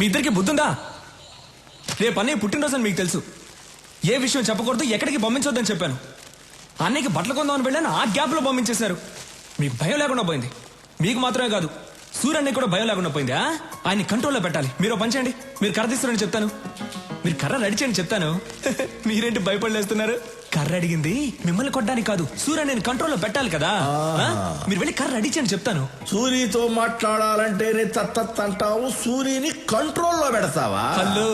మీ ఇద్దరికి బుద్ధుందా? రేపు అన్నయ్య పుట్టినరోజు అని మీకు తెలుసు. ఏ విషయం చెప్పకూడదు, ఎక్కడికి పంపించొద్దని చెప్పాను. అన్నయ్యకి బట్టలు కొందామని వెళ్ళాను, ఆ గ్యాప్ లో పంపించేశారు. మీకు భయం లేకుండా పోయింది. మీకు మాత్రమే కాదు, సూర్యన్నయ్య కూడా భయం లేకుండా పోయింది. ఆయన్ని కంట్రోల్లో పెట్టాలి. మీరు పని చేయండి, మీరు కర్ర తీస్తారని చెప్తాను, మీరు కర్ర నడిచేయండి చెప్తాను. మీరేంటి భయపడలేస్తున్నారు? కర్ర అడిగింది మిమ్మల్ని కొట్టడానికి కాదు, సూర్యన్నయ్యని కంట్రోల్లో పెట్టాలి కదా. మీరు వెళ్ళి కర్ర అడిచేయండి చెప్తాను. సూర్యతో మాట్లాడాలంటేనే తత్తత్ అంటావు, సూర్యని కంట్రోల్లో పెడతావా? హలో,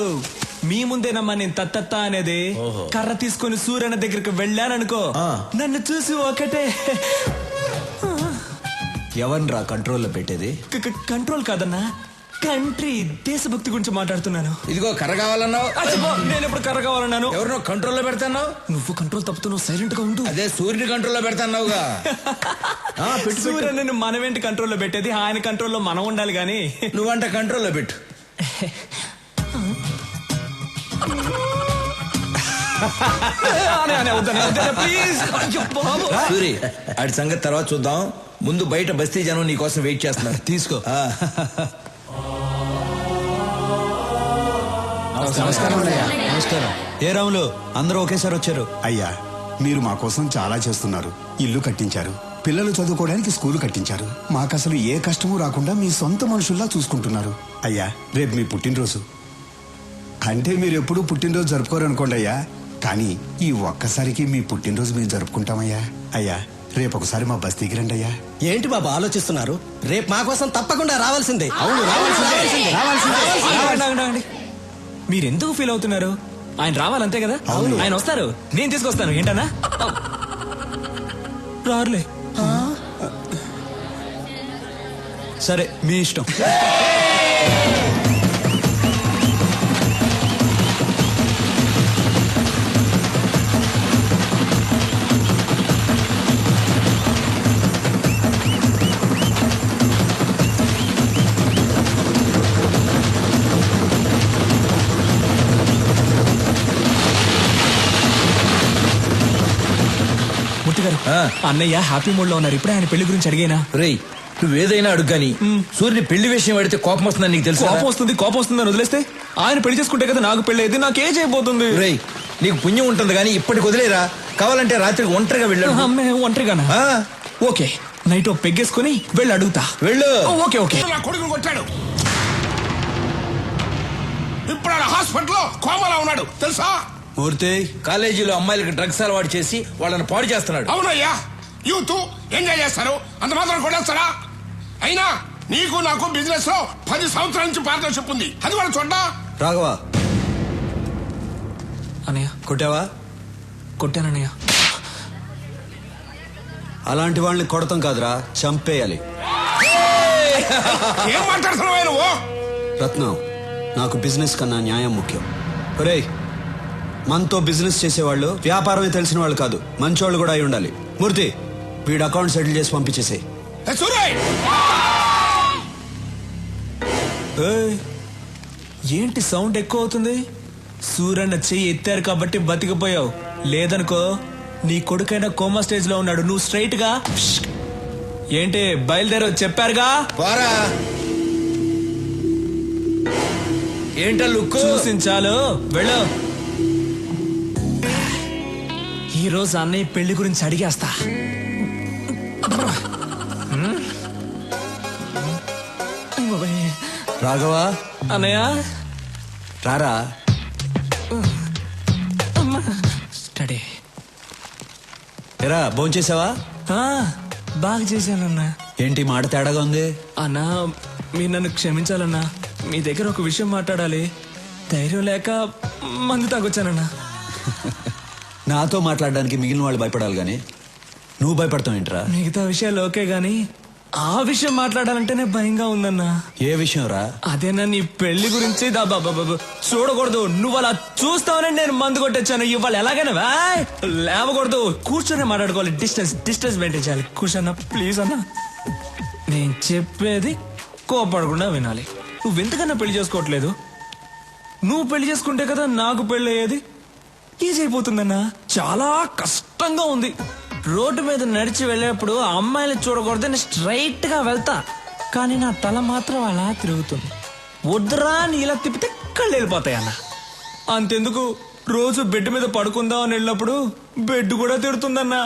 మీ ముందేనమ్మా నేను తత్తత్త అనేది. కర్ర తీసుకొని సూర్యన్న దగ్గరికి వెళ్ళాననుకో, నన్ను చూసి ఒకటే. ఎవరిరా కంట్రోల్లో పెట్టేది? కంట్రోల్ కాదన్నా, కంట్రీ, దేశభక్తి గురించి మాట్లాడుతున్నాను. ఇదిగో కర్ర కావాలన్నావు. నేను ఎప్పుడు కర్ర కావాలన్నాను? ఎవరినో కంట్రోల్లో పెడతాన్నావు. నువ్వు కంట్రోల్ తప్పుతున్నావు, సైలెంట్ గా ఉండు. అదే సూర్యుని కంట్రోల్లో పెడతాన్నావుగా. సూర్యని మనమేంటి కంట్రోల్లో పెట్టేది, ఆయన కంట్రోల్లో మనం ఉండాలి గాని. నువ్వంట కంట్రోల్లో పెట్టు. సూరి, ఆడి సంగతి తర్వాత చూద్దాం. ముందు బయట బస్తీ జనం నీ కోసం వెయిట్ చేస్తున్నారు. తీసుకో. నమస్కారం. ఏ రాములు, అందరూ ఒకేసారి వచ్చారు? అయ్యా, మీరు మా కోసం చాలా చేస్తున్నారు. ఇల్లు కట్టించారు, పిల్లలు చదువుకోవడానికి స్కూలు కట్టించారు. మాకసలు ఏ కష్టమూ రాకుండా మీ సొంత మనుషుల్లా చూసుకుంటున్నారు. అయ్యా, రేపు మీ పుట్టినరోజు. అంటే మీరు ఎప్పుడూ పుట్టినరోజు జరుపుకోరనుకోండి అయ్యా, కానీ ఈ ఒక్కసారికి మీ పుట్టినరోజు మేము జరుపుకుంటామయ్యా. అయ్యా, రేపు ఒకసారి మా బస్తీకి రండి అయ్యా. ఏంటి బాబా ఆలోచిస్తున్నారు? రేపు మా కోసం తప్పకుండా రావాల్సిందే. అవును, మీరెందుకు ఫీల్ అవుతున్నారు? ఆయన రావాలంతే కదా. ఆయన వస్తారు, నేను తీసుకొస్తాను. ఏంటన్నా రారులే. సరే, మీ ఇష్టం. అన్నయ్య హ్యాపీ మూడ్ లో ఉన్నారు. ఇప్పుడే ఆయన పెళ్లి గురించి అడిగేనా? రేయ్, నువ్వేదైనా అడుగుగాని సూర్యుని పెళ్లి విషయం అడిగితే కోపం వస్తుందని నీకు తెలుసు. కోపం వస్తుందని వదిలేస్తే ఆయన పెళ్లి చేసుకుంటే కదా నాకు పెళ్లి అయితే నాకేం చేయబోతుంది? రేయ్, నీకు పుణ్యం ఉంటుంది కానీ ఇప్పటికి వదిలేరా. కావాలంటే రాత్రికి ఒంటరిగా వెళ్ళాడు. ఒంటరిగానా? ఓకే, నైట్ పెగ్గేసుకుని వెళ్ళి అడుగుతా. వెళ్ళు. Okay okay. నా కొడుకుని కొట్టాడు, ఇప్పుడు హాస్పిటల్లో కోమాలో ఉన్నాడు తెలుసా? మూర్తి, కాలేజీలో అమ్మాయిలకు డ్రగ్స్ అలవాటు చేసి వాళ్ళని పాడు చేస్తున్నాడు. అవునయ్యా, యూత్ ఎంజాయ్ చేస్తారు, అంత మాత్రం కొట్టేస్తారా? అయినా నీకు నాకు బిజినెస్ లో 10 సంవత్సరాల నుంచి పార్ట్నర్షిప్ ఉంది, అది కూడా చూడ్డా. రాఘవా, అన్నయ్య కొట్టావా? కొట్టానన్నయ్య. అలాంటి వాళ్ళని కొడతాం కాదురా, చంపేయాలి. ఏం మాట్లాడుతున్నావా నువ్వు? రత్నం, నాకు బిజినెస్ కన్నా న్యాయం ముఖ్యం. ఒరేయ్, మనతో బిజినెస్ చేసేవాళ్ళు వ్యాపారమే తెలిసిన వాళ్ళు కాదు, మంచోళ్ళు కూడా అయి ఉండాలి. మూర్తి, వీడు అకౌంట్ సెటిల్ చేసి పంపించేసే. ఏంటి సౌండ్ ఎక్కువ అవుతుంది? సూరన్న చెయ్యి ఎత్తారు కాబట్టి బతికిపోయావు, లేదనుకో నీ కొడుకైనా కోమా స్టేజ్ లో ఉన్నాడు. నువ్వు స్ట్రైట్ గా ఏంటి బయలుదేరో చెప్పారుగా. ఏంటా లుక్? చూసించాలు, వెళ్ళు. ఈ రోజు అన్నయ్య పెళ్లి గురించి అడిగేస్తా. రాఘవా, అన్నయ్య రారా. స్టడీ. ఎరా, భోంచేసావా? బాగా చేశానన్నా. ఏంటి మాట తేడాగా ఉంది? అన్నా, మీరు నన్ను క్షమించాలన్నా, మీ దగ్గర ఒక విషయం మాట్లాడాలి. ధైర్యం లేక మందు తాగొచ్చానన్నా. నాతో మాట్లాడడానికి మిగిలిన వాళ్ళు భయపడాలి గాని నువ్వు భయపడతావు ఏంట్రా? మిగతా విషయాలు ఓకే గాని ఆ విషయం మాట్లాడాలంటేనే భయంగా ఉందన్నా. ఏ విషయం రా? అదేనా నీ పెళ్లి గురించి. చూడకూడదు, నువ్వు అలా చూస్తావని నేను మందు కొట్టొచ్చాను. ఇవాళ ఎలాగైనా లేవకూడదు, కూర్చొని మాట్లాడుకోవాలి. డిస్టెన్స్ మెయింటైన్ చేయాలి. కూర్చోన్నా ప్లీజ్ అన్నా. నేను చెప్పేది కోపడకుండా వినాలి. నువ్వెందుకన్నా పెళ్లి చేసుకోవట్లేదు? నువ్వు పెళ్లి చేసుకుంటే కదా నాకు పెళ్లి అయ్యేది. ఈజీ అయిపోతుందన్నా. చాలా కష్టంగా ఉంది. రోడ్డు మీద నడిచి వెళ్ళేప్పుడు అమ్మాయిని చూడకూడదని స్ట్రైట్ గా వెళ్తా, కానీ నా తల మాత్రం అలా తిరుగుతుంది. వద్దురా అని ఇలా తిప్పితే కళ్ళు వెళ్ళిపోతాయి అన్న. అంతెందుకు రోజు బెడ్ మీద పడుకుందాం అని వెళ్ళినప్పుడు బెడ్ కూడా తిడుతుందన్నా.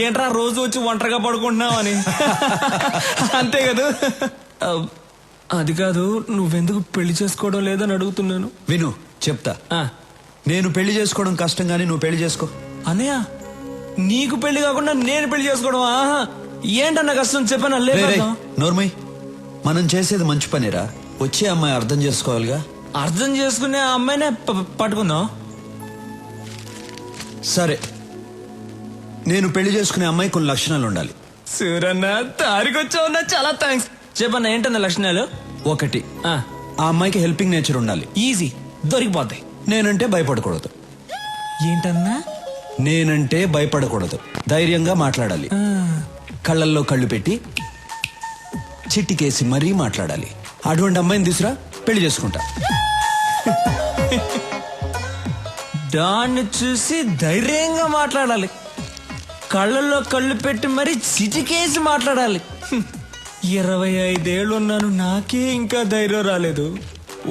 ఏంట్రా రోజు వచ్చి ఒంటరిగా పడుకుంటున్నావు అని. అంతే కదా. అది కాదు, నువ్వెందుకు పెళ్లి చేసుకోవడం లేదని అడుగుతున్నాను. విను చెప్తా. ఆ, నేను పెళ్లి చేసుకోవడం కష్టం కానీ నువ్వు పెళ్లి చేసుకో. అన్నయ్య నీకు పెళ్లి కాకుండా నేను పెళ్లి చేసుకోవడం ఆహా ఏంటన్న కష్టం చెప్పాను. రేయ్, రేయ్, నోర్మయ్, మనం చేసేది మంచి పనిరా. వచ్చే అమ్మాయి అర్థం చేసుకోవాలిగా. అర్థం చేసుకునే ఆ అమ్మాయినే పట్టుకుందాం. సరే, నేను పెళ్లి చేసుకునే అమ్మాయి కొన్ని లక్షణాలు ఉండాలి. సూరన్న తారికొచ్చావున్నా, చాలా థ్యాంక్స్. చెప్పన్న ఏంటన్న లక్షణాలు? 1, ఆ, ఆ అమ్మాయికి హెల్పింగ్ నేచర్ ఉండాలి. ఈజీ, దొరికిపోతాయి. నేనంటే భయపడకూడదు. ఏంటన్నా? నేనంటే భయపడకూడదు, ధైర్యంగా మాట్లాడాలి. కళ్ళల్లో కళ్ళు పెట్టి చిట్టికేసి మరీ మాట్లాడాలి. అటువంటి అమ్మాయిని తీసురా, పెళ్లి చేసుకుంటా. దాన్ని చూసి ధైర్యంగా మాట్లాడాలి, కళ్ళల్లో కళ్ళు పెట్టి మరి చిటికేసి మాట్లాడాలి. 25 ఏళ్ళు ఉన్నాను, నాకే ఇంకా ధైర్యం రాలేదు.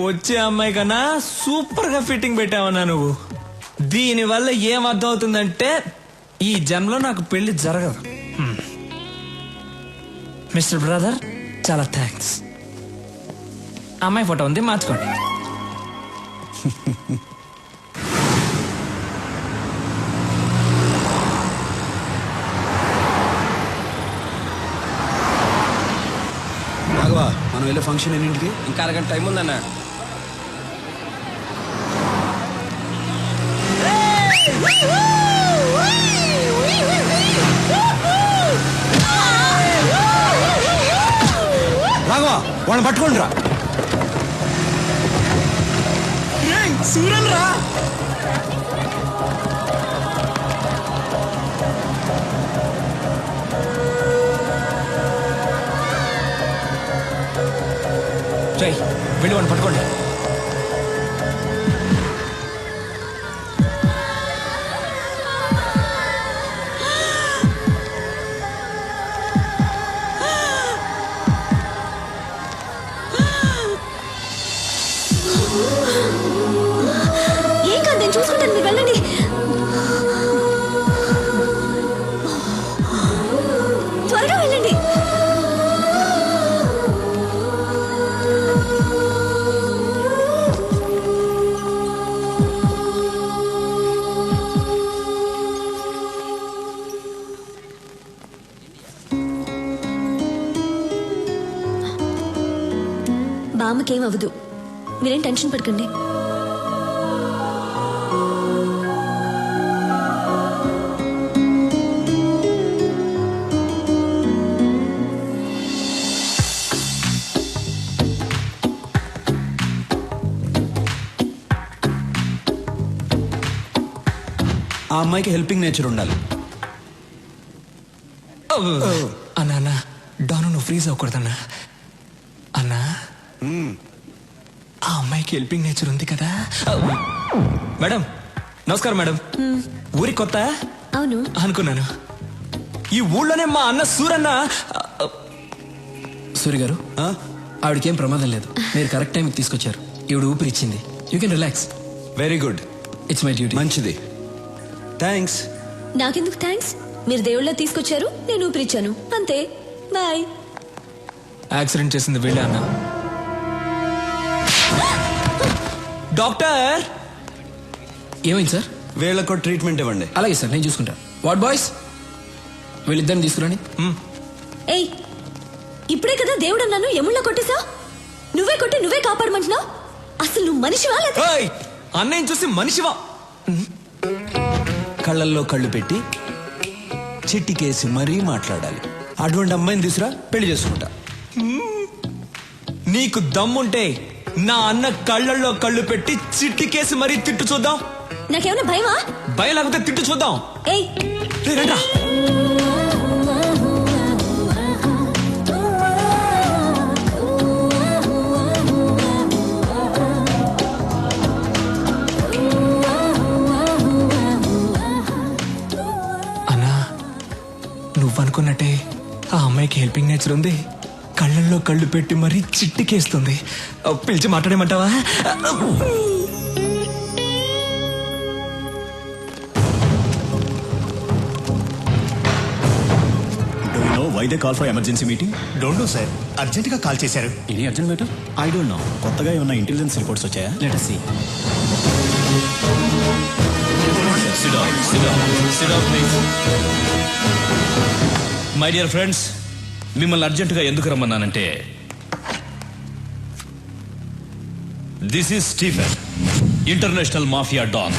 వచ్చే అమ్మాయి కన్నా సూపర్ గా ఫిట్టింగ్ పెట్టావన్నా నువ్వు. దీనివల్ల ఏం అర్థం అవుతుందంటే ఈ జన్మలో నాకు పెళ్లి జరగదు. మిస్టర్ బ్రదర్, చాలా థ్యాంక్స్. అమ్మాయి ఫోటో ఉంది, మార్చుకోండి. రాఘవా, మనం వెళ్ళే ఫంక్షన్ ఎన్నింటికి? ఇంకా అరగంట టైం ఉందన్న. రాఘవా, వాళ్ళని పట్టుకోండి రా. సూరన్ రా. జై, వెళ్ళి వాడిని పట్టుకోండి. ఏం కాదు, నేను చూసుకుంటాను, మీరు వెళ్ళండి. త్వరగా వెళ్ళండి. బామ్మకేం అవ్వదు, మీరేం టెన్షన్ పడకండి. ఆ అమ్మాయికి హెల్పింగ్ నేచర్ ఉండాలి. అన్నా అన్నా, డాను నువ్వు ఫ్రీజ్ అవ్వకూడదన్నా. అన్నా, ఆ అమ్మాయికి హెల్పింగ్ నేచర్ ఉంది కదా. మేడం నమస్కారం. మేడం ఊరి కొత్త అవును అనుకున్నాను. ఈ ఊళ్ళోనే మా అన్న సూరన్న. సూర్య గారు, ఆ? ఆవిడకేం ప్రమాదం లేదు. మీరు కరెక్ట్ టైంకి తీసుకొచ్చారు. ఈవిడ ఊపిరి ఇచ్చింది. You can relax. Very good, it's my duty. మంచిది, థ్యాంక్స్. నాకెందుకు థ్యాంక్స్? మీరు దేవుళ్ళ తీసుకొచ్చారు, నేను ఊపిరిచ్చాను, అంతే. బాయ్. యాక్సిడెంట్ చేసింది వీళ్ళే అన్న. డాక్టర్, ఏమైంది సార్? వీళ్ళకు ట్రీట్మెంట్ ఇవ్వండి. అలాగే సార్, నేను చూసుకుంటా. వాట్ బాయ్స్, వీళ్ళిద్దరిని తీసుకురండి. ఏయ్, ఇప్పుడే కదా దేవుడు అన్నాను, ఎముళ్ళ కొట్టేశా. నువ్వే కొట్టి నువ్వే కాపాడమంటున్నావు. అసలు నువ్వు మనిషివా లేదా? ఏయ్, అన్నయ్యని చూసి మనిషివా? కళ్ళల్లో కళ్ళు పెట్టి చిట్టికేసి మరీ మాట్లాడాలి. అటువంటి అమ్మాయిని తీసురా, పెళ్లి చేసుకుంటా. నీకు దమ్ముంటే నా అన్న కళ్ళల్లో కళ్ళు పెట్టి చిట్టికేసి మరీ తిట్టు చూద్దాం. నాకేమైనా భయమా? భయం లేకపోతే తిట్టు చూద్దాం. ఏయ్, రే, రండ్రా. అన్నా, నువ్వనుకున్నట్టే ఆ అమ్మాయికి హెల్పింగ్ నేచర్ ఉంది, కళ్ళల్లో కళ్ళల్లో కళ్ళు పెట్టి మరీ చిట్టికేస్తుంది. పిలిచి మాట్లాడేమంటావా? Why they call for emergency meeting? Don't know sir, urgent గా కాల్ చేశారు. Any urgent matter? I don't know. కొత్తగా ఏమైనా ఇంటెలిజెన్స్ రిపోర్ట్స్ వచ్చాయా? Let us see. My dear friends, మిమ్మల్ని అర్జెంటుగా ఎందుకు రమ్మన్నానంటే, this is Stephen, international mafia don.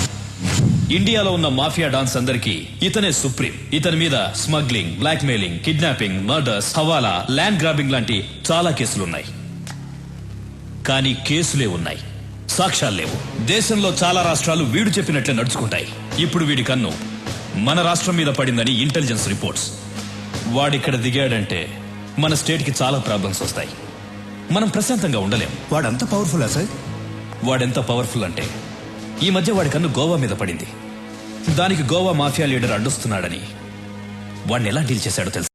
ఇండియాలో ఉన్న మాఫియా డాన్స్ అందరికీ ఇతనే సుప్రీం. ఇతని మీద smuggling, blackmailing, kidnapping, murders, hawala, land grabbing లాంటి చాలా కేసులున్నాయి. కానీ కేసులే ఉన్నాయి, సాక్ష్యాలు లేవు. దేశంలో చాలా రాష్ట్రాలు వీడు చెప్పినట్లే నడుచుకుంటాయి. ఇప్పుడు వీడి కన్ను మన రాష్ట్రం మీద పడిందని ఇంటెలిజెన్స్ రిపోర్ట్స్. వాడిక్కడ దిగాడంటే మన స్టేట్ కి చాలా ప్రాబ్లమ్స్ వస్తాయి. మనం ప్రశాంతంగా ఉండలేం. వాడంత పవర్ఫుల్లా సార్? వాడెంత పవర్ఫుల్ అంటే, ఈ మధ్య వాడి కన్ను గోవా మీద పడింది. దానికి గోవా మాఫియా లీడర్ అడ్డొస్తున్నాడని వాడిని ఎలా డీల్ చేశాడో తెలుసా?